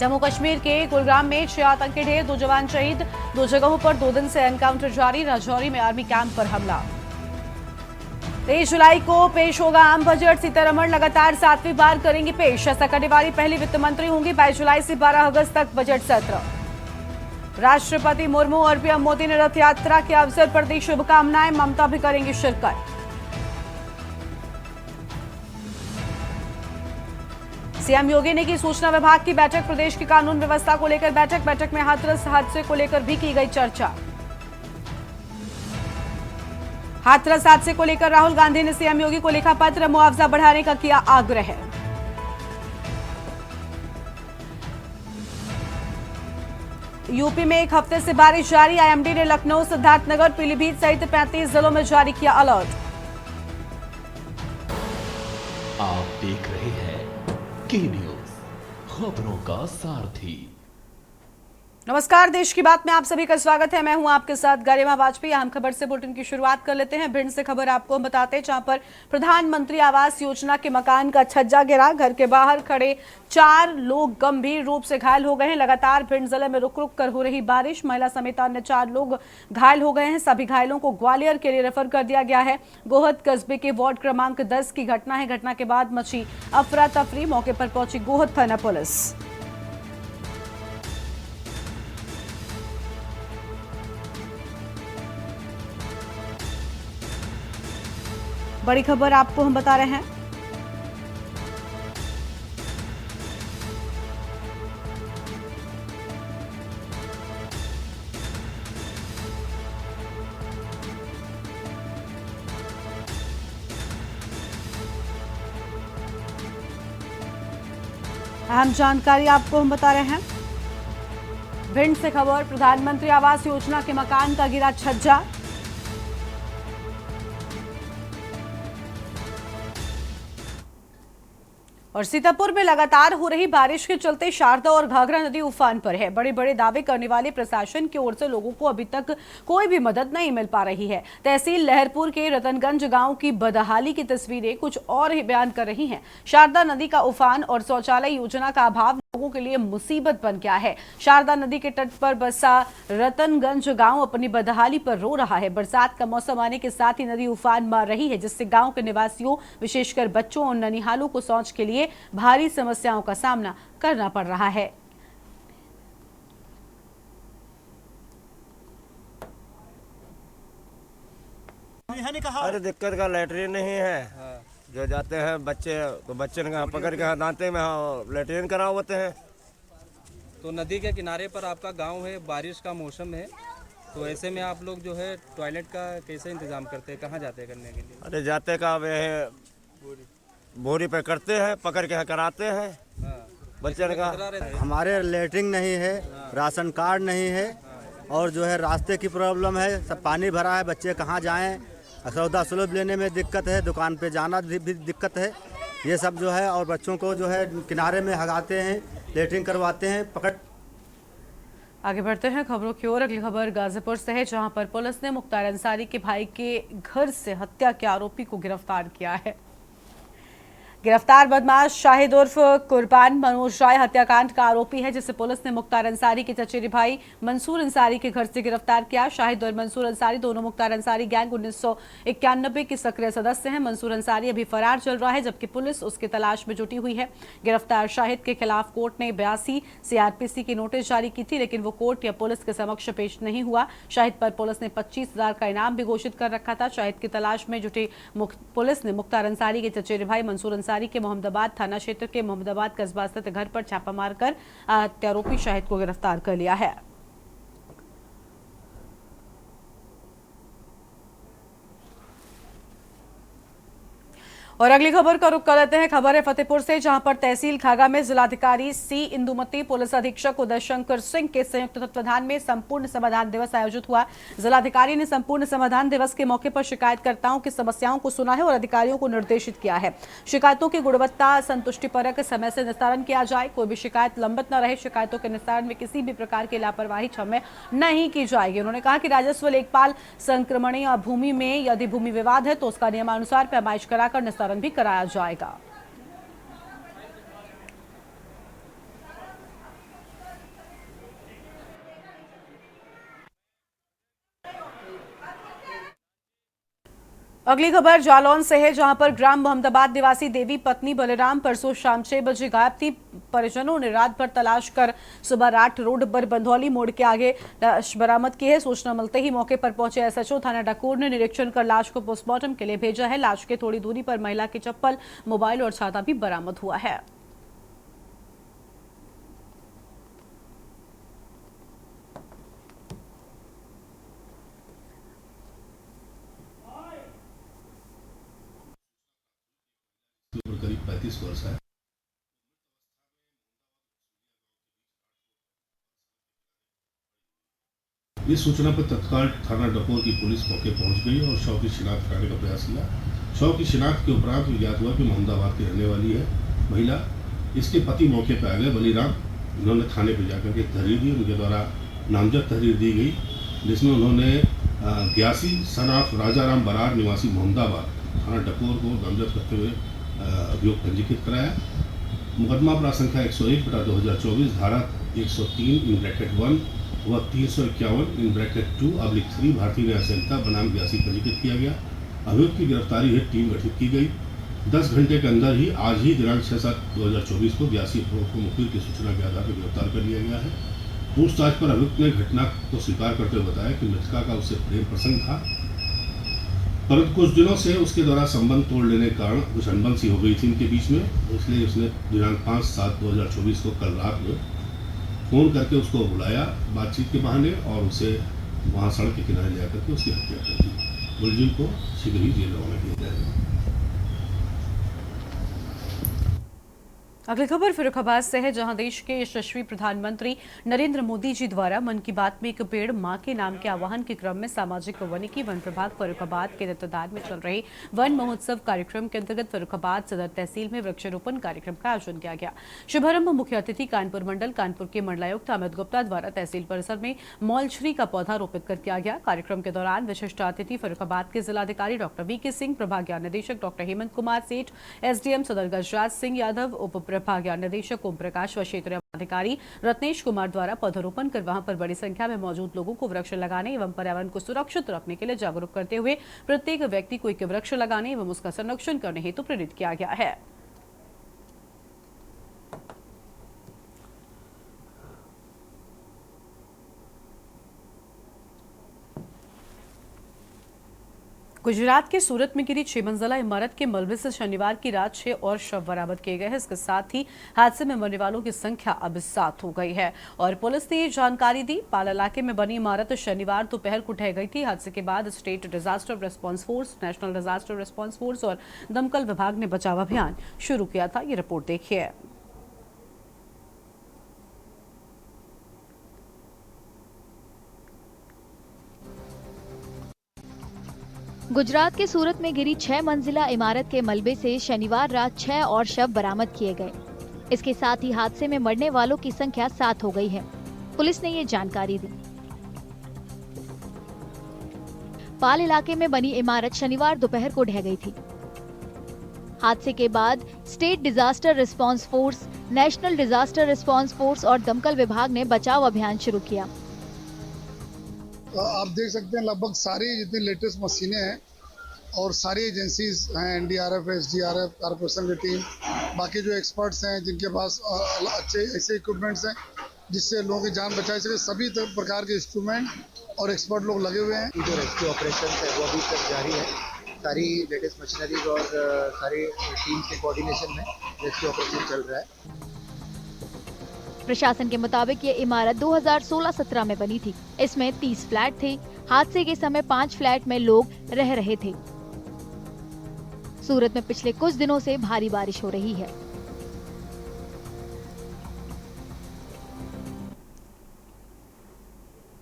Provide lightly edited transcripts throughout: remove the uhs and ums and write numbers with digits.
जम्मू कश्मीर के कुलगाम में 6 आतंकी ढेर, 2 जवान शहीद। 2 जगहों पर 2 दिन से एनकाउंटर जारी। राजौरी में आर्मी कैंप पर हमला। 23 जुलाई को पेश होगा आम बजट। सीतारमण लगातार 7वीं बार करेंगी पेश। ऐसा करने वाली पहली वित्त मंत्री होंगी। 22 जुलाई से 12 अगस्त तक बजट सत्र। राष्ट्रपति मुर्मू और पीएम मोदी ने रथ यात्रा के अवसर पर दी शुभकामनाएं। ममता भी करेंगी शिरकत। सीएम योगी ने की सूचना विभाग की बैठक। प्रदेश की कानून व्यवस्था को लेकर बैठक में हाथरस हादसे को लेकर भी की गई चर्चा। हाथरस हादसे को लेकर राहुल गांधी ने सीएम योगी को लिखा पत्र। मुआवजा बढ़ाने का किया आग्रह। यूपी में एक हफ्ते से बारिश जारी। आईएमडी ने लखनऊ, सिद्धार्थनगर, पीलीभीत सहित 35 जिलों में जारी किया अलर्ट। आप देख रहे हैं के न्यूज, खबरों का सारथी। नमस्कार, देश की बात में आप सभी का स्वागत है। मैं हूं आपके साथ गरिमा वाजपेयी। अहम खबर से बुलेटिन की शुरुआत कर लेते हैं। भिंड से खबर आपको हम बताते हैं, जहां पर प्रधानमंत्री आवास योजना के मकान का छज्जा गिरा। घर के बाहर खड़े 4 लोग गंभीर रूप से घायल हो गए हैं। लगातार भिंड जिले में रुक रुक कर हो रही बारिश, महिला समेत अन्य 4 लोग घायल हो गए हैं। सभी घायलों को ग्वालियर के लिए रेफर कर दिया गया है। गोहद कस्बे के वार्ड क्रमांक 10 की घटना है। घटना के बाद मची अफरा तफरी। मौके पर पहुंची गोहद थाना पुलिस। बड़ी खबर आपको हम बता रहे हैं। अहम जानकारी आपको हम बता रहे हैं। भिंड से खबर, प्रधानमंत्री आवास योजना के मकान का गिरा छज्जा। और सीतापुर में लगातार हो रही बारिश के चलते शारदा और घाघरा नदी उफान पर है। बड़े बड़े दावे करने वाले प्रशासन की ओर से लोगों को अभी तक कोई भी मदद नहीं मिल पा रही है। तहसील लहरपुर के रतनगंज गांव की बदहाली की तस्वीरें कुछ और ही बयान कर रही हैं। शारदा नदी का उफान और शौचालय योजना का अभाव लोगों के लिए मुसीबत बन गया है। शारदा नदी के तट पर बसा रतनगंज गांव अपनी बदहाली पर रो रहा है। बरसात का मौसम आने के साथ ही नदी उफान मार रही है, जिससे गांव के निवासियों, विशेषकर बच्चों और ननिहालों को शौच के लिए भारी समस्याओं का सामना करना पड़ रहा है। अरे दिक्कत का लैट्रिन नहीं है। जो जाते हैं बच्चे तो बच्चे ने पकड़ के दांते में लैट्रिन कराओ होते हैं। तो नदी के किनारे पर आपका गांव है, बारिश का मौसम है, तो ऐसे में आप लोग जो है टॉयलेट का कैसे इंतजाम करते हैं, कहाँ जाते हैं करने के लिए? अरे जाते का वे बोरी पे करते हैं, पकड़ के कराते हैं। बच्चे का हमारे लेटरिन नहीं है, राशन कार्ड नहीं है, और जो है रास्ते की प्रॉब्लम है। सब पानी भरा है, बच्चे कहाँ जाएं, सौदा सुलभ लेने में दिक्कत है, दुकान पे जाना भी दिक्कत है। ये सब जो है, और बच्चों को जो है किनारे में हगाते हैं, लेटरिन करवाते हैं। पकड़ आगे बढ़ते हैं खबरों की ओर। अगली खबर गाजीपुर से है, जहां पर पुलिस ने मुख्तार अंसारी के भाई के घर से हत्या के आरोपी को गिरफ्तार किया है। गिरफ्तार बदमाश शाहिद उर्फ कुर्बान मनोज राय हत्याकांड का आरोपी है, जिसे पुलिस ने मुख्तार अंसारी के चचेरे भाई मंसूर अंसारी के घर से गिरफ्तार किया। शाहिद और मंसूर अंसारी दोनों मुख्तार अंसारी गैंग 1991 के सक्रिय सदस्य हैं। मंसूर अंसारी अभी फरार चल रहा है, जबकि पुलिस उसकी तलाश में जुटी हुई है। गिरफ्तार शाहिद के खिलाफ कोर्ट ने 82 सीआरपीसी की नोटिस जारी की थी, लेकिन वो कोर्ट या पुलिस के समक्ष पेश नहीं हुआ। शाहिद पर पुलिस ने 25,000 का इनाम भी घोषित कर रखा था। शाहिद की तलाश में जुटी पुलिस ने मुख्तार अंसारी के चचेरे भाई मंसूर अंसारी के मोहम्मदाबाद थाना क्षेत्र के मोहम्मदाबाद कस्बा स्थित घर पर छापा मारकर हत्यारोपी शाहिद को गिरफ्तार कर लिया है। और अगली खबर का रुख कर लेते हैं। खबर है फतेहपुर से, जहां पर तहसील खागा में जिलाधिकारी सी इंदुमती, पुलिस अधीक्षक उदय शंकर सिंह के संयुक्त तत्वाधान में संपूर्ण समाधान दिवस आयोजित हुआ। जिलाधिकारी ने संपूर्ण समाधान दिवस के मौके पर शिकायतकर्ताओं की समस्याओं को सुना है और अधिकारियों को निर्देशित किया है। शिकायतों की गुणवत्ता संतुष्टिपरक समय से निस्तारण किया जाए, कोई भी शिकायत लंबित न रहे। शिकायतों के निस्तारण में किसी भी प्रकार की लापरवाही क्षम्य नहीं की जाएगी। उन्होंने कहा कि राजस्व लेखपाल संक्रमणीय भूमि में यदि भूमि विवाद है तो उसका नियमानुसार पैमाइश कराकर निस्तारण भी कराया जाएगा। अगली खबर जालौन से है, जहां पर ग्राम मोहम्मदाबाद निवासी देवी पत्नी बलराम परसों शाम 6 बजे गायब थी। परिजनों ने रात भर तलाश कर सुबह राठ रोड पर बंधौली मोड़ के आगे लाश बरामद की है। सूचना मिलते ही मौके पर पहुंचे एसएचओ थाना डाकोर ने निरीक्षण कर लाश को पोस्टमार्टम के लिए भेजा है। लाश के थोड़ी दूरी पर महिला की चप्पल, मोबाइल और छाता भी बरामद हुआ है। करीब 35 वर्ष है। इस सूचना पर तत्काल थाना डकोर की पुलिस मौके पहुंच गई और शव की शिनाख्त कराने का प्रयास किया। शव की शिनाख्त के उपरांत ज्ञात हुआ कि मोहम्मदाबाद की रहने वाली है महिला। इसके पति मौके पर आ गए बलीराम। उन्होंने थाने पर जाकर के तहरीर दी। उनके द्वारा नामजद तहरीर दी गई, जिसमें उन्होंने 81 सनाफ राजाराम बरार निवासी मोहम्मदाबाद थाना डकोर को नामजद करते हुए अभियोग पंजीकृत कराया। मुकदमा अपराध संख्या 101/2024 धारा 103(1) व 351(2)(3) भारतीय न्याय संहिता बनाम 82 पंजीकृत किया गया। अभियुक्त की गिरफ्तारी हेतु टीम गठित की गई। 10 घंटे के अंदर ही आज ही दिनांक 6/7/2024 को 82 को मुखबिर की सूचना के आधार पर गिरफ्तार कर लिया गया है। पूछताछ पर अभियुक्त ने घटना को स्वीकार करते हुए बताया कि मृतका का उससे प्रेम प्रसंग था, परंतु कुछ दिनों से उसके द्वारा संबंध तोड़ लेने के कारण कुछ अनबन सी हो गई थी इनके बीच में। इसलिए उसने दिनांक 5/7/2024 को कल रात में फ़ोन करके उसको बुलाया बातचीत के बहाने और उसे वहाँ सड़क के किनारे ले आकर के उसकी हत्या कर दी। मुलजिम को शीघ्र ही जेल रवाना किया जाएगा। अगली खबर फर्रुखाबाद से है, जहां देश के यशस्वी प्रधानमंत्री नरेंद्र मोदी जी द्वारा मन की बात में एक पेड़ मां के नाम के आह्वान के क्रम में सामाजिक वनिकी वन विभाग फर्रुखाबाद के तत्वाधान में चल रहे वन महोत्सव कार्यक्रम के अंतर्गत फर्रुखाबाद सदर तहसील में वृक्षारोपण कार्यक्रम का आयोजन किया गया। शुभारंभ मुख्य अतिथि कानपुर मंडल कानपुर के मंडलायुक्त अमित गुप्ता द्वारा तहसील परिसर में मॉलछरी का पौधा रोपित कर किया गया। कार्यक्रम के दौरान विशिष्ट अतिथि फर्रुखाबाद के जिलाधिकारी डॉक्टर वीके सिंह, प्रभाग ज्ञान निदेशक डॉक्टर हेमंत कुमार सेठ, एसडीएम सदर गजराज सिंह यादव, उप प्रभाग ज्ञान निदेशक ओम प्रकाश व क्षेत्रीय अधिकारी रत्नेश कुमार द्वारा पौधारोपण कर वहां पर बड़ी संख्या में मौजूद लोगों को वृक्ष लगाने एवं पर्यावरण को सुरक्षित रखने के लिए जागरूक करते हुए प्रत्येक व्यक्ति को एक वृक्ष लगाने एवं उसका संरक्षण करने हेतु प्रेरित किया गया है। गुजरात के सूरत में गिरी 6 मंजिला इमारत के मलबे से शनिवार की रात 6 और शव बरामद किए गए हैं। इसके साथ ही हादसे में मरने वालों की संख्या अब 7 हो गई है और पुलिस ने ये जानकारी दी। पाल इलाके में बनी इमारत शनिवार दोपहर को ढह गई थी। हादसे के बाद state disaster response force, national disaster response force और दमकल विभाग ने बचाव अभियान शुरू किया था। ये रिपोर्ट देखिए। गुजरात के सूरत में गिरी 6 मंजिला इमारत के मलबे से शनिवार रात 6 और शव बरामद किए गए। इसके साथ ही हादसे में मरने वालों की संख्या 7 हो गई है। पुलिस ने ये जानकारी दी। पाल इलाके में बनी इमारत शनिवार दोपहर को ढह गई थी। हादसे के बाद state disaster response force, national disaster response force और दमकल विभाग ने बचाव अभियान शुरू किया। आप देख सकते हैं लगभग सारी जितनी लेटेस्ट मशीनें हैं और सारी एजेंसीज हैं, एनडीआरएफ, एसडीआरएफ, कॉर्पोरेशन की टीम, बाकी जो एक्सपर्ट्स हैं जिनके पास अच्छे ऐसे इक्विपमेंट्स हैं जिससे लोगों की जान बचाई सके, सभी प्रकार के इंस्ट्रूमेंट और एक्सपर्ट लोग लगे हुए हैं। जो रेस्क्यू ऑपरेशन है वो अभी तक जारी है। सारी लेटेस्ट मशीनरीज और सारी टीम के कोऑर्डिनेशन में रेस्क्यू ऑपरेशन चल रहा है। प्रशासन के मुताबिक ये इमारत 2016-17 में बनी थी। इसमें 30 फ्लैट थे। हादसे के समय 5 फ्लैट में लोग रह रहे थे। सूरत में पिछले कुछ दिनों से भारी बारिश हो रही है।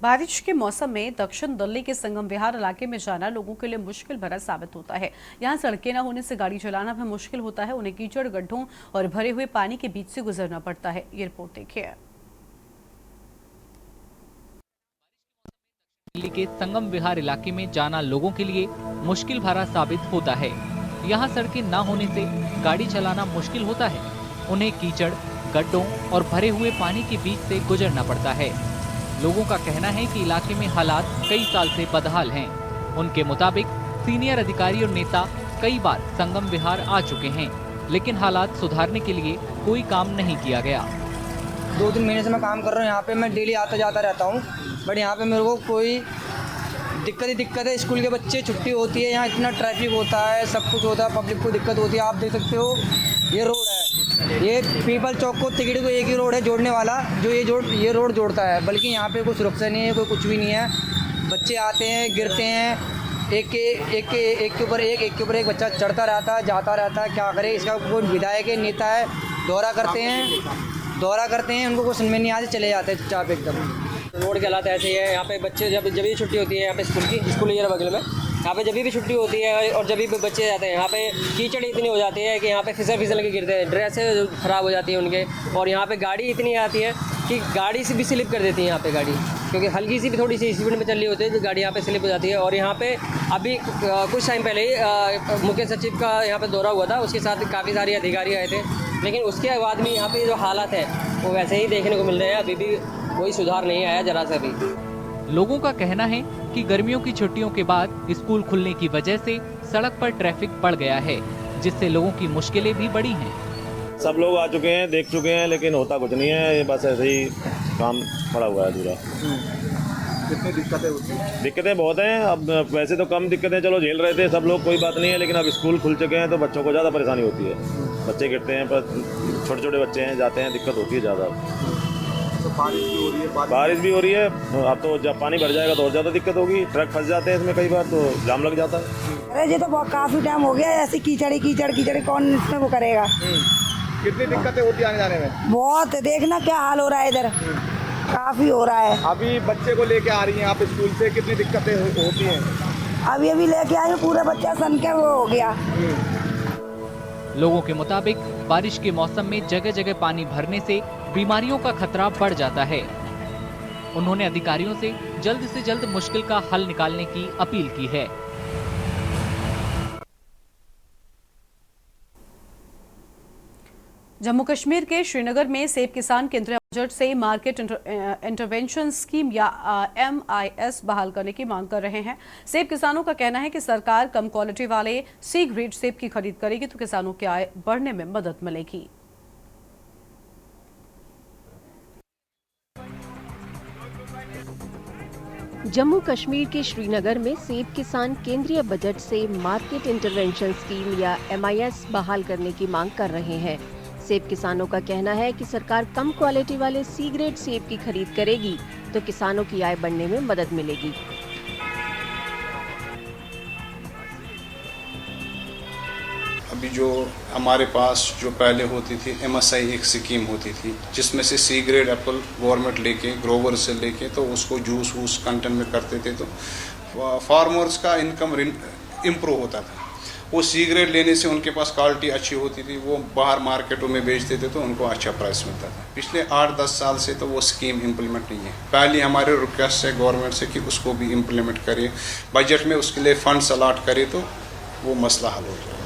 बारिश के मौसम में दक्षिण दिल्ली के संगम विहार इलाके में जाना लोगों के लिए मुश्किल भरा साबित होता है। यहाँ सड़कें न होने से गाड़ी चलाना भी मुश्किल होता है। उन्हें कीचड़, गड्ढों और भरे हुए पानी के बीच से गुजरना पड़ता है। ये रिपोर्ट देखिए। दिल्ली के संगम विहार इलाके में जाना लोगों के लिए मुश्किल भरा साबित होता है। यहाँ सड़कें न होने से गाड़ी चलाना मुश्किल होता है। उन्हें कीचड़, गड्ढों और भरे हुए पानी के बीच से गुजरना पड़ता है। लोगों का कहना है कि इलाके में हालात कई साल से बदहाल हैं। उनके मुताबिक सीनियर अधिकारी और नेता कई बार संगम विहार आ चुके हैं, लेकिन हालात सुधारने के लिए कोई काम नहीं किया गया। 2-3 महीने से मैं काम कर रहा हूँ यहाँ पे, मैं डेली आता जाता रहता हूँ, बट यहाँ पे मेरे को कोई दिक्कत ही दिक्कत है। स्कूल के बच्चे छुट्टी होती है, यहाँ इतना ट्रैफिक होता है, सब कुछ होता है, पब्लिक को दिक्कत होती है। आप देख सकते हो ये रोड है, ये पीपल चौक को तिगड़ी को एक ही रोड है जोड़ने वाला, जो ये रोड जोड़ता है, बल्कि यहाँ पे कोई सुरक्षा नहीं है, कोई कुछ भी नहीं है। बच्चे आते हैं, गिरते हैं, एक के ऊपर एक बच्चा चढ़ता रहता है, जाता रहता है। क्या करे, इसका कोई विधायक है, नेता है, दौरा करते हैं, उनको कुछ समझ में नहीं आते, चले जाते हैं चुपचाप एकदम। रोड के हालात ऐसे ही है। यहाँ पे बच्चे जब भी छुट्टी होती है यहाँ पे स्कूल ये बगल में, यहाँ पे जब भी छुट्टी होती है और जब भी बच्चे जाते हैं, यहाँ पे कीचड़ इतनी हो जाती है कि यहाँ पे फिसल के गिरते हैं, ड्रेसें ख़राब हो जाती है उनके, और यहाँ पे गाड़ी इतनी आती है कि गाड़ी से भी स्लिप कर देती है यहाँ पे गाड़ी, क्योंकि हल्की सी भी थोड़ी सी स्पीड में चल रही होती है तो गाड़ी यहाँ पे स्लिप हो जाती है। और यहाँ पे अभी कुछ टाइम पहले ही मुख्य सचिव का यहाँ पे दौरा हुआ था, उसके साथ काफ़ी सारे अधिकारी आए थे, लेकिन उसके बाद भी यहाँ पे जो हालात है वो वैसे ही देखने को मिल रहे हैं। अभी भी कोई सुधार नहीं आया जरा सा भी। लोगों का कहना है कि गर्मियों की छुट्टियों के बाद स्कूल खुलने की वजह से सड़क पर ट्रैफिक बढ़ गया है, जिससे लोगों की मुश्किलें भी बढ़ी हैं। सब लोग आ चुके हैं, देख चुके हैं, लेकिन होता कुछ नहीं है, ये बस ऐसे ही काम पड़ा हुआ है अधूरा। कितनी दिक्कतें होती हैं? दिक्कतें बहुत हैं। अब वैसे तो कम दिक्कतें चलो झेल रहे थे सब लोग, कोई बात नहीं है, लेकिन अब स्कूल खुल चुके हैं तो बच्चों को ज़्यादा परेशानी होती है। बच्चे गिरते हैं, पर छोटे छोटे बच्चे हैं, जाते हैं, दिक्कत होती है ज़्यादा। तो बारिश भी हो रही है, बारिश भी हो रही है, अब तो जब पानी भर जाएगा तो और ज़्यादा दिक्कत होगी। ट्रक फंस जाते हैं इसमें, कई बार तो जाम लग जाता है। अरे ये तो बहुत काफ़ी टाइम हो गया ऐसी कीचड़ कौन इसमें वो करेगा। कितनी दिक्कतें होती है आने जाने में? बहुत, देखना क्या हाल हो रहा है इधर, काफ़ी हो रहा है। अभी बच्चे को लेके आ रही हैं आप स्कूल से, कितनी दिक्कतें होती हैं? अभी लेके आए, पूरा बच्चा सन के वो हो गया। लोगों के मुताबिक बारिश के मौसम में जगह जगह पानी भरने से बीमारियों का खतरा बढ़ जाता है। उन्होंने अधिकारियों से जल्द मुश्किल का हल निकालने की अपील की है। जम्मू कश्मीर के श्रीनगर में सेब किसान केंद्रीय बजट से मार्केट इंटरवेंशन स्कीम या MIS बहाल करने की मांग कर रहे हैं। सेब किसानों का कहना है कि सरकार कम क्वालिटी वाले C ग्रेड सेब की खरीद करेगी तो किसानों की आय बढ़ने में मदद मिलेगी। जम्मू कश्मीर के श्रीनगर में सेब किसान केंद्रीय बजट से मार्केट इंटरवेंशन स्कीम या MIS बहाल करने की मांग कर रहे हैं। सेब किसानों का कहना है कि सरकार कम क्वालिटी वाले C ग्रेड सेब की खरीद करेगी तो किसानों की आय बढ़ने में मदद मिलेगी। अभी जो हमारे पास जो पहले होती थी MSI एक स्कीम होती थी, जिसमें से C ग्रेड एप्पल गवर्नमेंट लेके ग्रोवर से लेके तो उसको जूस वूस कंटेंट में करते थे, तो फार्मर्स का इनकम इम्प्रूव होता था। वो C ग्रेड लेने से उनके पास क्वालिटी अच्छी होती थी, वो बाहर मार्केटों में बेचते थे तो उनको अच्छा प्राइस मिलता था। पिछले 8-10 साल से तो वो स्कीम इम्प्लीमेंट नहीं है। पहले हमारे रिक्वेस्ट है गवर्नमेंट से कि उसको भी इम्प्लीमेंट करे, बजट में उसके लिए फंड्स अलॉट करे तो वो मसला हल हो जाए।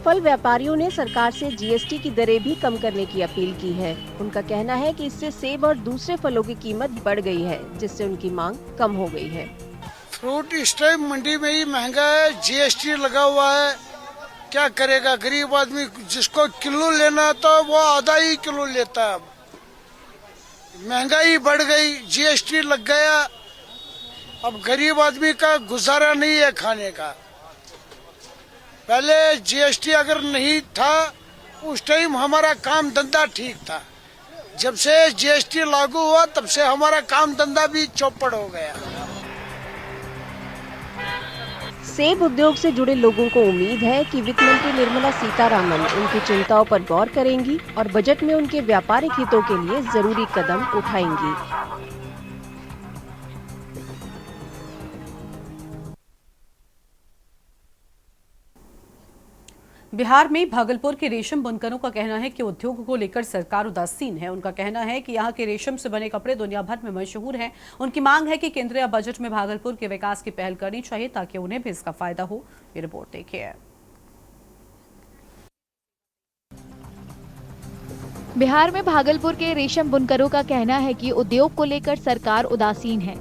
फल व्यापारियों ने सरकार से GST की दरें भी कम करने की अपील की है। उनका कहना है कि इससे सेब और दूसरे फलों की कीमत बढ़ गई है, जिससे उनकी मांग कम हो गई है। फ्रूट इस टाइम मंडी में ही महंगा है, GST लगा हुआ है, क्या करेगा गरीब आदमी। जिसको किलो लेना था वो आधा ही किलो लेता है। महंगाई बढ़ गई, GST लग गया, अब गरीब आदमी का गुजारा नहीं है खाने का। पहले GST अगर नहीं था उस टाइम हमारा काम धंधा ठीक था, जब से GST लागू हुआ तब से हमारा काम धंधा भी चौपट हो गया। सेब उद्योग से जुड़े लोगों को उम्मीद है कि वित्त मंत्री निर्मला सीतारामन उनकी चिंताओं पर गौर करेंगी और बजट में उनके व्यापारिक हितों के लिए जरूरी कदम उठाएंगी। बिहार में भागलपुर के रेशम बुनकरों का कहना है कि उद्योग को लेकर सरकार उदासीन है। उनका कहना है कि यहाँ के रेशम से बने कपड़े दुनिया भर में मशहूर हैं। उनकी मांग है कि केंद्रीय बजट में भागलपुर के विकास की पहल करनी चाहिए ताकि उन्हें भी इसका फायदा हो। ये रिपोर्ट देखिए। बिहार में भागलपुर के रेशम बुनकरों का कहना है कि उद्योग को लेकर सरकार उदासीन है।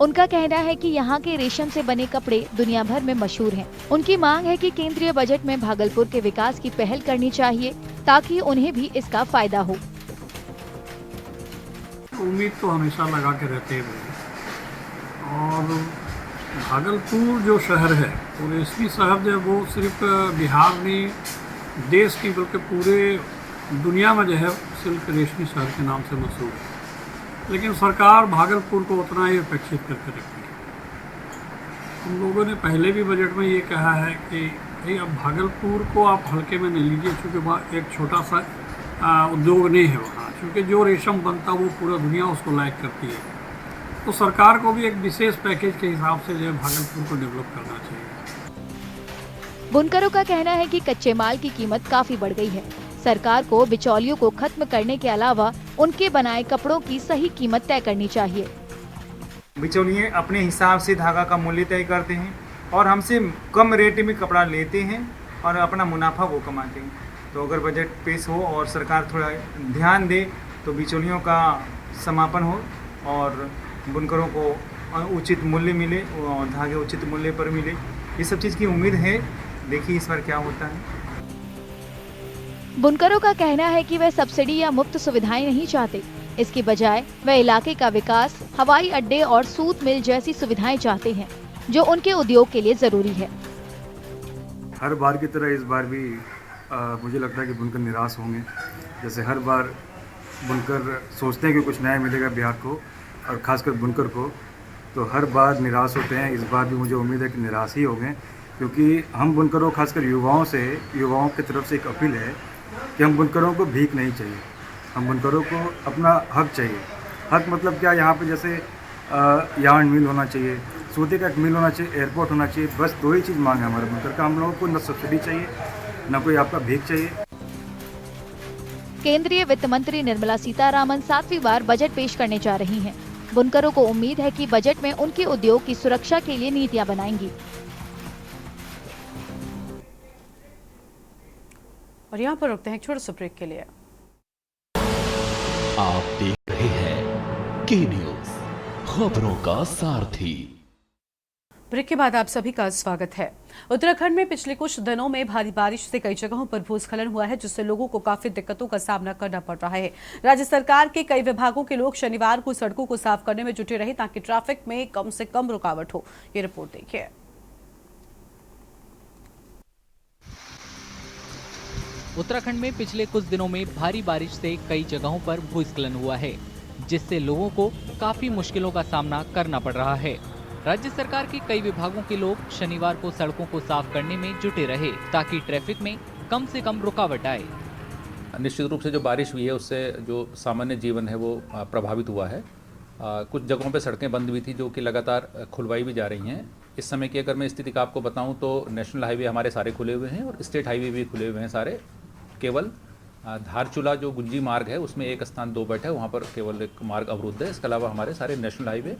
उनका कहना है कि यहाँ के रेशम से बने कपड़े दुनिया भर में मशहूर हैं। उनकी मांग है कि केंद्रीय बजट में भागलपुर के विकास की पहल करनी चाहिए ताकि उन्हें भी इसका फायदा हो। उम्मीद तो हमेशा लगा के रहते हैं और भागलपुर जो शहर है वो रेशमी शहर जो है वो सिर्फ बिहार में देश की बल्कि पूरे दुनिया में जो है सिल्क रेशमी शहर के नाम से मशहूर है, लेकिन सरकार भागलपुर को उतना ही अपेक्षित करके रखती है। हम लोगों ने पहले भी बजट में ये कहा है कि भाई अब भागलपुर को आप हल्के में नहीं लीजिए, चूँकि वहाँ एक छोटा सा उद्योग नहीं है वहाँ, क्योंकि जो रेशम बनता वो पूरा दुनिया उसको लायक करती है। तो सरकार को भी एक विशेष पैकेज के हिसाब से जो है भागलपुर को डेवलप करना चाहिए। बुनकरों का कहना है कि कच्चे माल की कीमत काफी बढ़ गई है। सरकार को बिचौलियों को खत्म करने के अलावा उनके बनाए कपड़ों की सही कीमत तय करनी चाहिए। बिचौलिए अपने हिसाब से धागा का मूल्य तय करते हैं और हमसे कम रेट में कपड़ा लेते हैं और अपना मुनाफा वो कमाते हैं। तो अगर बजट पेश हो और सरकार थोड़ा ध्यान दे तो बिचौलियों का समापन हो और बुनकरों को उचित मूल्य मिले और धागे उचित मूल्य पर मिले। ये सब चीज़ की उम्मीद है, देखिए इस बार क्या होता है। बुनकरों का कहना है कि वे सब्सिडी या मुफ्त सुविधाएं नहीं चाहते, इसके बजाय वे इलाके का विकास, हवाई अड्डे और सूत मिल जैसी सुविधाएं चाहते हैं जो उनके उद्योग के लिए जरूरी है। हर बार की तरह इस बार भी मुझे लगता है कि बुनकर निराश होंगे। जैसे हर बार बुनकर सोचते हैं कि कुछ नया मिलेगा बिहार को और खासकर बुनकर को, तो हर बार निराश होते हैं। इस बार भी मुझे उम्मीद है कि निराश ही होंगे, क्योंकि हम बुनकरों खासकर युवाओं की तरफ से एक अपील है कि हम बुनकरों को भीख नहीं चाहिए, हम बुनकरों को अपना हक चाहिए। हक मतलब क्या, यहाँ पे जैसे यार्न मिल होना चाहिए, सूती का एक मिल होना चाहिए, एयरपोर्ट होना चाहिए, बस दो ही चीज़ मांग है हमारे बुनकर का। हम लोगों को न सब्सिडी चाहिए न कोई आपका भीख चाहिए। केंद्रीय वित्त मंत्री निर्मला सीतारामन 7वीं बार बजट पेश करने जा रही हैं। बुनकरों को उम्मीद है कि बजट में उनके उद्योग की सुरक्षा के लिए नीतियां बनाएंगी। और यहाँ पर रुकते हैं एक छोटे से ब्रेक के लिए। आप देख रहे हैं के न्यूज, खबरों का सारथी। ब्रेक के बाद आप सभी का स्वागत है। उत्तराखंड में पिछले कुछ दिनों में भारी बारिश से कई जगहों पर भूस्खलन हुआ है, जिससे लोगों को काफी दिक्कतों का सामना करना पड़ रहा है। राज्य सरकार के कई विभागों के लोग शनिवार को सड़कों को साफ करने में जुटे रहे ताकि ट्रैफिक में कम से कम रुकावट हो। ये रिपोर्ट देखिए। उत्तराखंड में पिछले कुछ दिनों में भारी बारिश से कई जगहों पर भूस्खलन हुआ है, जिससे लोगों को काफी मुश्किलों का सामना करना पड़ रहा है। राज्य सरकार के कई विभागों के लोग शनिवार को सड़कों को साफ करने में जुटे रहे ताकि ट्रैफिक में कम से कम रुकावट आए। निश्चित रूप से जो बारिश हुई है उससे जो सामान्य जीवन है वो प्रभावित हुआ है। कुछ जगहों पे सड़कें बंद हुई थी जो कि लगातार खुलवाई भी जा रही हैं। इस समय की अगर मैं स्थिति का आपको बताऊं तो नेशनल हाईवे हमारे सारे खुले हुए हैं और स्टेट हाईवे भी खुले हुए हैं सारे। केवल धारचूला जो गुंजी मार्ग है उसमें एक स्थान 2 बैठ है, वहाँ पर केवल एक मार्ग अवरुद्ध है। इसके अलावा हमारे सारे नेशनल हाईवे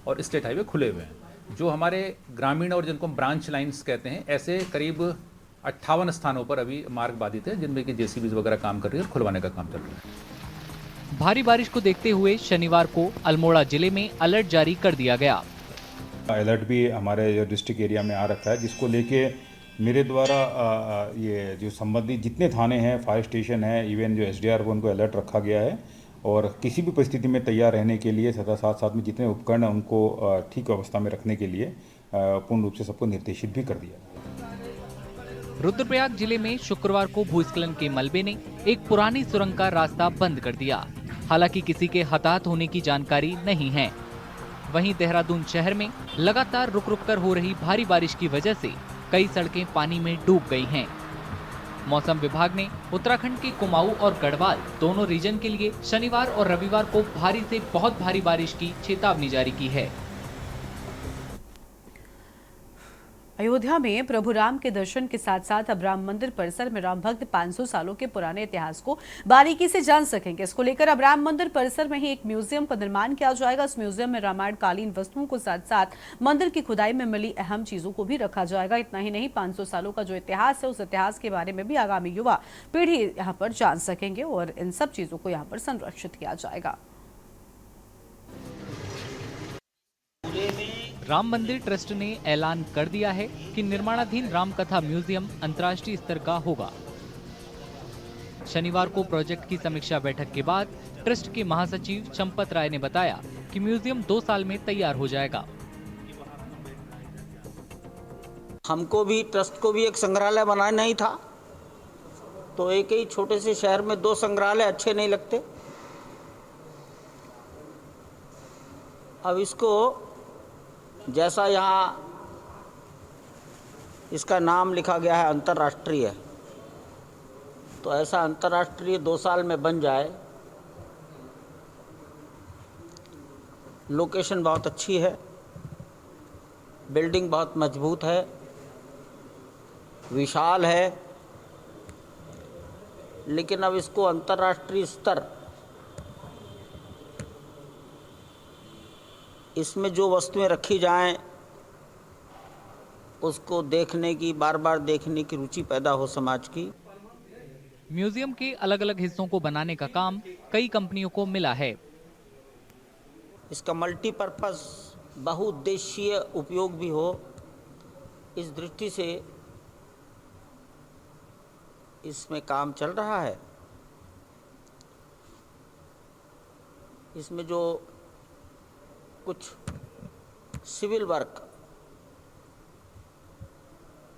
और स्टेट हाईवे खुले हुए हैं। जो हमारे ग्रामीण और जिनको ब्रांच लाइन्स कहते हैं, ऐसे करीब 58 स्थानों पर अभी मार्ग बाधित है, जिनमें कि जेसीबीज वगैरह काम कर रही है और खुलवाने का काम चल रहा है। भारी बारिश को देखते हुए शनिवार को अल्मोड़ा जिले में अलर्ट जारी कर दिया गया। अलर्ट भी हमारे डिस्ट्रिक्ट एरिया में आ रखा है, जिसको लेके मेरे द्वारा ये जो संबंधित जितने थाने हैं, फायर स्टेशन है, इवन जो एसडीआर को उनको अलर्ट रखा गया है और किसी भी परिस्थिति में तैयार रहने के लिए तथा साथ में जितने उपकरण हैं उनको ठीक अवस्था में रखने के लिए पूर्ण रूप से सबको निर्देशित भी कर दिया। रुद्रप्रयाग जिले में शुक्रवार को भूस्खलन के मलबे ने एक पुरानी सुरंग का रास्ता बंद कर दिया। हालांकि किसी के हताहत होने की जानकारी नहीं है। वहीं देहरादून शहर में लगातार रुक कर हो रही भारी बारिश की वजह से कई सड़कें पानी में डूब गई हैं। मौसम विभाग ने उत्तराखंड के कुमाऊं और गढ़वाल दोनों रीजन के लिए शनिवार और रविवार को भारी से बहुत भारी बारिश की चेतावनी जारी की है। अयोध्या में प्रभु राम के दर्शन के साथ साथ अब राम मंदिर परिसर में राम भक्त 500 सालों के पुराने इतिहास को बारीकी से जान सकेंगे। इसको लेकर अब राम मंदिर परिसर में ही एक म्यूजियम का निर्माण किया जाएगा। इस म्यूजियम में रामायण कालीन वस्तुओं को साथ साथ मंदिर की खुदाई में मिली अहम चीजों को भी रखा जाएगा। इतना ही नहीं, 500 सालों का जो इतिहास है उस इतिहास के बारे में भी आगामी युवा पीढ़ी यहाँ पर जान सकेंगे और इन सब चीजों को यहाँ पर संरक्षित किया जाएगा। पूरे राम मंदिर ट्रस्ट ने ऐलान कर दिया है कि निर्माणाधीन रामकथा म्यूजियम अंतर्राष्ट्रीय स्तर का होगा। शनिवार को प्रोजेक्ट की समीक्षा बैठक के बाद ट्रस्ट के महासचिव चंपत राय ने बताया कि म्यूजियम 2 साल में तैयार हो जाएगा। हमको भी ट्रस्ट को भी एक संग्रहालय बनाना ही था, तो एक ही छोटे से शहर में 2 संग्रहालय अच्छे नहीं लगते। अब इसको जैसा यहाँ इसका नाम लिखा गया है अंतर्राष्ट्रीय, तो ऐसा अंतर्राष्ट्रीय 2 साल में बन जाए। लोकेशन बहुत अच्छी है, बिल्डिंग बहुत मजबूत है, विशाल है, लेकिन अब इसको अंतर्राष्ट्रीय स्तर, इसमें जो वस्तुएं रखी जाएं उसको देखने की, बार बार देखने की रुचि पैदा हो समाज की। म्यूजियम के अलग अलग हिस्सों को बनाने का काम कई कंपनियों को मिला है। इसका मल्टीपर्पज़ बहुउद्देशीय उपयोग भी हो, इस दृष्टि से इसमें काम चल रहा है। इसमें जो कुछ सिविल वर्क,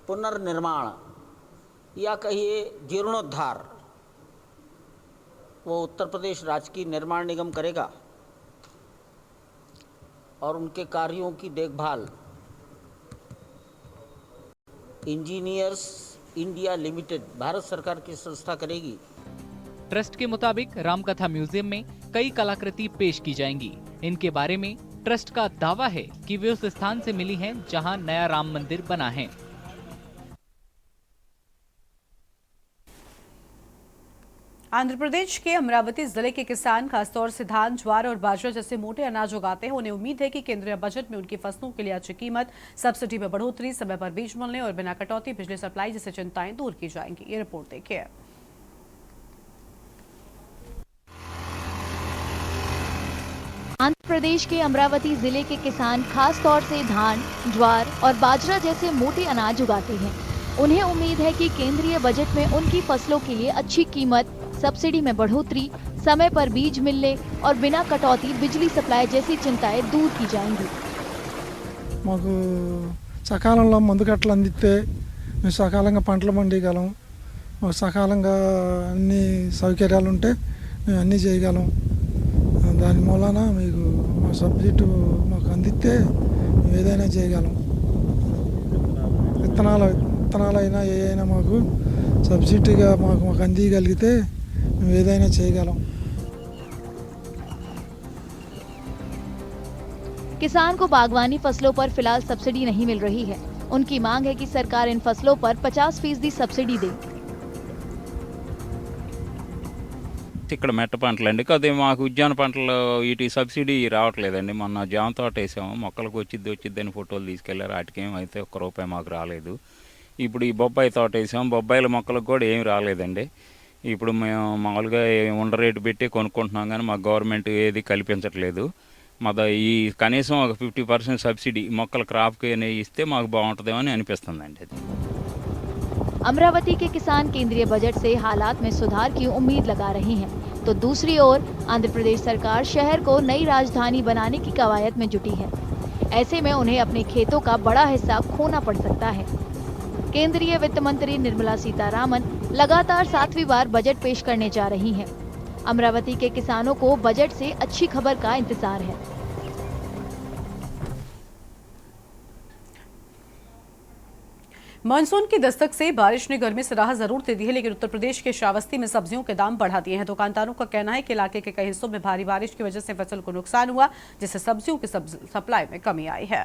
पुनर्निर्माण या कहिए जीर्णोद्धार, वो उत्तर प्रदेश राजकीय निर्माण निगम करेगा और उनके कार्यों की देखभाल इंजीनियर्स इंडिया लिमिटेड भारत सरकार की संस्था करेगी। ट्रस्ट के मुताबिक रामकथा म्यूजियम में कई कलाकृति पेश की जाएंगी। इनके बारे में ट्रस्ट का दावा है कि वे उस स्थान से मिली हैं जहां नया राम मंदिर बना है। आंध्र प्रदेश के अमरावती जिले के किसान खासतौर से धान, ज्वार और बाजरा जैसे मोटे अनाज उगाते हैं। उन्हें उम्मीद है कि केंद्रीय बजट में उनकी फसलों के लिए अच्छी कीमत, सब्सिडी में बढ़ोतरी, समय पर बीज मिलने और बिना कटौती बिजली सप्लाई जैसी चिंताएं दूर की जाएंगी। ये रिपोर्ट देखिए। आंध्र प्रदेश के अमरावती जिले के किसान खास तौर से धान, ज्वार और बाजरा जैसे मोटे अनाज उगाते हैं। उन्हें उम्मीद है कि केंद्रीय बजट में उनकी फसलों के लिए अच्छी कीमत, सब्सिडी में बढ़ोतरी, समय पर बीज मिलने और बिना कटौती बिजली सप्लाई जैसी चिंताएं दूर की जाएंगी। మాకు సకాలంలో మందు కట్టలు అందిస్తే మేము సకాలంగా పంటలు పండించగలం, మాకు సకాలంగా అన్ని సౌకర్యాలు ఉంటే మేము అన్నీ చేయగలం। దాని మూలాన మీకు మా సబ్సిడీ మాకు అందిస్తే మేము ఏదైనా చేయగలం। విత్తనాలైనా ఏదైనా మాకు సబ్సిడీగా మాకు అందియగలిగితే మేము ఏదైనా చేయగలం। किसान को बागवानी फसलों पर फिलहाल सब्सिडी नहीं मिल रही है। उनकी मांग है कि सरकार इन फसलों पर 50% सब्सिडी दे। ఇక్కడ మెట్ట పంటలండి, కొద్దిగా మాకు ఉద్యాన పంటలు వీటి సబ్సిడీ రావట్లేదండి। మొన్న జామ తోట వేసాము, మొక్కలకు వచ్చిద్దని ఫోటోలు తీసుకెళ్లారు, వాటికేం అయితే ₹1 మాకు రాలేదు। ఇప్పుడు ఈ బొబ్బాయి తోట వేసాము, బొబ్బాయిల మొక్కలకు కూడా ఏమి రాలేదండి। ఇప్పుడు మేము మామూలుగా ఉండ రేటు పెట్టి కొనుక్కుంటున్నాం, కానీ మాకు గవర్నమెంట్ ఏది కల్పించట్లేదు। ఈ కనీసం ఒక 50% సబ్సిడీ మొక్కల క్రాప్కి ఇస్తే మాకు బాగుంటుందేమో అని అనిపిస్తుందండి। अमरावती के किसान केंद्रीय बजट से हालात में सुधार की उम्मीद लगा रहे हैं, तो दूसरी ओर आंध्र प्रदेश सरकार शहर को नई राजधानी बनाने की कवायद में जुटी है। ऐसे में उन्हें अपने खेतों का बड़ा हिस्सा खोना पड़ सकता है। केंद्रीय वित्त मंत्री निर्मला सीतारामन लगातार 7वीं बार बजट पेश करने जा रही हैं। अमरावती के किसानों को बजट से अच्छी खबर का इंतजार है। मानसून की दस्तक से बारिश ने गर्मी से राहत जरूर दे दी है, लेकिन उत्तर प्रदेश के श्रावस्ती में सब्जियों के दाम बढ़ा दिए हैं। दुकानदारों का कहना है कि इलाके के कई हिस्सों में भारी बारिश की वजह से फसल को नुकसान हुआ, जिससे सब्जियों की सप्लाई में कमी आई है।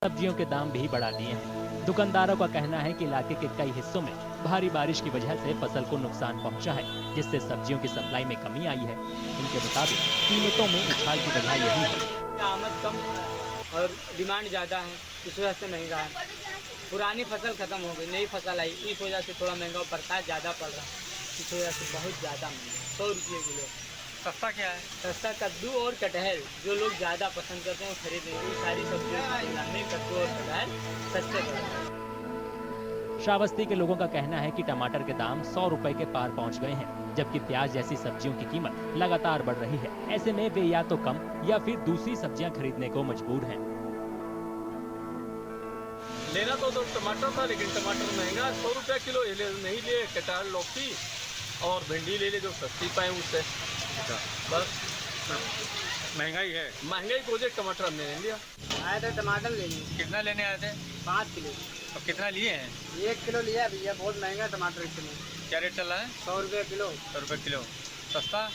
सब्जियों के दाम भी बढ़ा दिए हैं। दुकानदारों का कहना है कि इलाके के कई हिस्सों में भारी बारिश की वजह से फसल को नुकसान पहुंचा है, जिससे सब्जियों की सप्लाई में कमी आई है। उनके मुताबिक कीमतों में उछाल की वजह यही है। आमद कम और डिमांड ज़्यादा है, इस वजह से महंगा है। पुरानी फसल खत्म हो गई, नई फसल आई, इस वजह से थोड़ा महंगा पड़ता है, ज़्यादा पड़ रहा है। थोड़ा सा बहुत ज़्यादा महंगा, 100 रुपये किलो। सस्ता क्या है? सस्ता कद्दू और कटहल, जो लोग ज़्यादा पसंद करते हैं खरीदने की सारी सब्जियों की तुलना में कद्दू और कटहल सस्ते पड़ते हैं। श्रावस्ती के लोगों का कहना है कि टमाटर के दाम 100 रुपए के पार पहुंच गए हैं, जबकि प्याज जैसी सब्जियों की कीमत लगातार बढ़ रही है। ऐसे में वे या तो कम या फिर दूसरी सब्जियां खरीदने को मजबूर हैं। लेना तो टमाटर था, लेकिन टमाटर महंगा, 100 रुपया किलो नहीं लिए। कटहल, लौकी और भिंडी ले जो सस्ती पाए उससे। बस महंगाई है, महंगाई की वजह टमाटर हमने ले लिया। आए थे टमाटर लेने। कितना लेने आए थे? 5 किलो। अब कितना लिए हैं? 1 किलो लिया भैया, बहुत महंगा टमाटर इस समय। क्या रेट चल रहा है? 100 रुपये किलो। 100 रुपये किलो। सस्ता?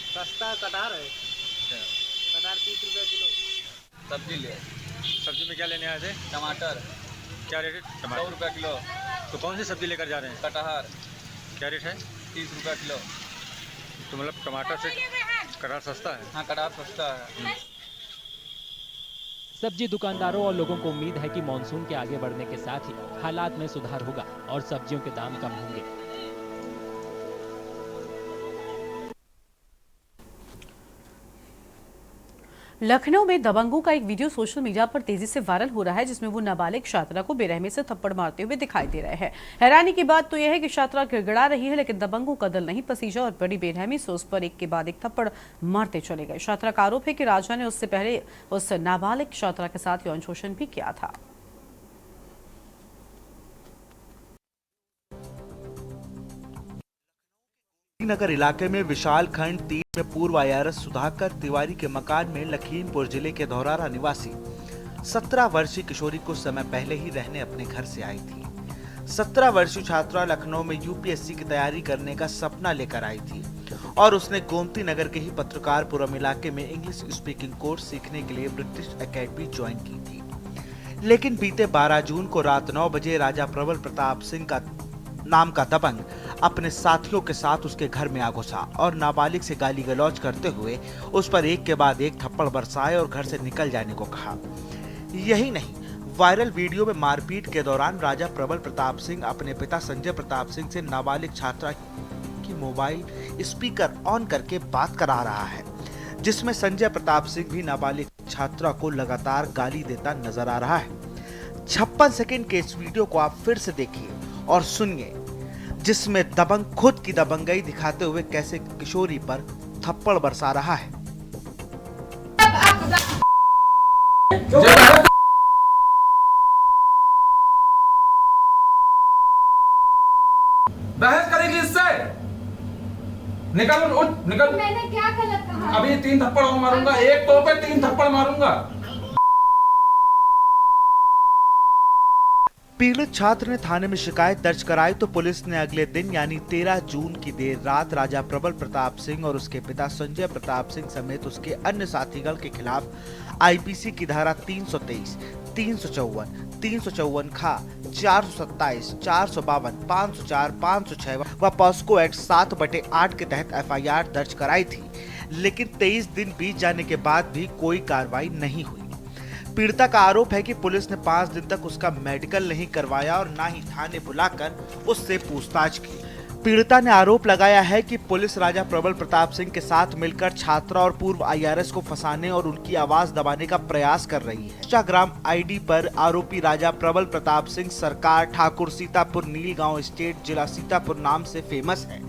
सस्ता कटहल है, कटहल 30 रुपये किलो। सब्जी ले, सब्जी में क्या लेने आए थे? टमाटर। क्या रेट है टमाटर? 100 रुपये किलो। तो कौन सी सब्जी लेकर जा रहे हैं? कटहल। क्या रेट है? 30 रुपये किलो। तो मतलब टमाटर से कटहल सस्ता है? हाँ, कटहल सस्ता है। सब्जी दुकानदारों और लोगों को उम्मीद है कि मानसून के आगे बढ़ने के साथ ही हालात में सुधार होगा और सब्जियों के दाम कम होंगे। लखनऊ में दबंगों का एक वीडियो सोशल मीडिया पर तेजी से वायरल हो रहा है, जिसमें वो नाबालिग छात्रा को बेरहमी से थप्पड़ मारते हुए दिखाई दे रहे हैं। हैरानी की बात तो यह है कि छात्रा गिड़गिड़ा रही है, लेकिन दबंगों का दल नहीं पसीजा और बड़ी बेरहमी से उस पर एक के बाद एक थप्पड़ मारते चले गए। छात्रा का आरोप है कि राजा ने उससे पहले उस नाबालिग छात्रा के साथ यौन शोषण भी किया था। नगर इलाके में विशाल खंड 3 में पूर्व IRS सुधाकर तिवारी के मकान में लखीमपुर जिले के धौरारा निवासी 17 वर्षीय किशोरी कुछ समय पहले ही रहने अपने घर से आई थी। 17 वर्षीय छात्रा लखनऊ में UPSC की तैयारी करने का सपना लेकर आई थी और उसने गोमती नगर के ही पत्रकारपुरम इलाके में इंग्लिश स्पीकिंग कोर्स सीखने के लिए ब्रिटिश एकेडमी ज्वाइन की थी। लेकिन बीते 12 जून को रात 9 बजे राजा प्रबल प्रताप सिंह का नाम का दबंग अपने साथियों के साथ उसके घर में आ घुसा और नाबालिग से गाली गलौज करते हुए उस पर एक के बाद एक थप्पड़ बरसाए और घर से निकल जाने को कहा। यही नहीं, वायरल वीडियो में मारपीट के दौरान राजा प्रबल प्रताप सिंह अपने पिता संजय प्रताप सिंह से नाबालिग छात्रा की मोबाइल स्पीकर ऑन करके बात करा रहा है, जिसमें संजय प्रताप सिंह भी नाबालिग छात्रा को लगातार गाली देता नजर आ रहा है। 56 सेकंड के इस वीडियो को आप फिर से देखिए और सुनिए, जिसमें दबंग खुद की दबंगई दिखाते हुए कैसे किशोरी पर थप्पड़ बरसा रहा है। बहस करेगी इससे? निकल, उठ, निकल। मैंने क्या गलत कहा? अभी 3 थप्पड़ और मारूंगा, एक तो पे 3 थप्पड़ मारूंगा। पीड़ित छात्र ने थाने में शिकायत दर्ज कराई तो पुलिस ने अगले दिन यानी 13 जून की देर रात राजा प्रबल प्रताप सिंह और उसके पिता संजय प्रताप सिंह समेत उसके अन्य साथीगण के खिलाफ IPC की धारा 323, 354, 354 खा, 427, 452, 504, 506 व पॉस्को एक्ट 7/8 के तहत FIR दर्ज कराई थी। लेकिन 23 दिन बीत जाने के बाद भी कोई कार्रवाई नहीं हुई। पीड़िता का आरोप है कि पुलिस ने 5 दिन तक उसका मेडिकल नहीं करवाया और ना ही थाने बुलाकर उससे पूछताछ की। पीड़िता ने आरोप लगाया है कि पुलिस राजा प्रबल प्रताप सिंह के साथ मिलकर छात्रा और पूर्व IRS को फंसाने और उनकी आवाज दबाने का प्रयास कर रही है। इंस्टाग्राम ID पर आरोपी राजा प्रबल प्रताप सिंह सरकार ठाकुर सीतापुर नीलगांव स्टेट जिला सीतापुर नाम से फेमस है।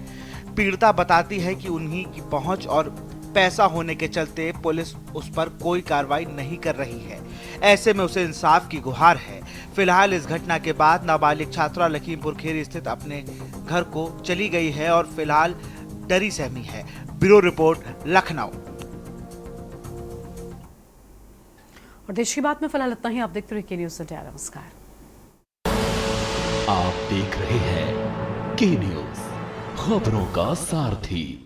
पीड़िता बताती है कि उन्हीं की पहुंच और पैसा होने के चलते पुलिस उस पर कोई कार्रवाई नहीं कर रही है। ऐसे में उसे इंसाफ की गुहार है। फिलहाल इस घटना के बाद नाबालिग छात्रा लखीमपुर खीरी स्थित अपने घर को चली गई है और फिलहाल डरी सहमी है। Bureau report, Lucknow. और देश की बात में फिलहाल इतना ही। आप देखते रहिए न्यूज़ इंडिया। नमस्कार। आप देख रहे हैं के न्यूज़, खबरों का सारथी।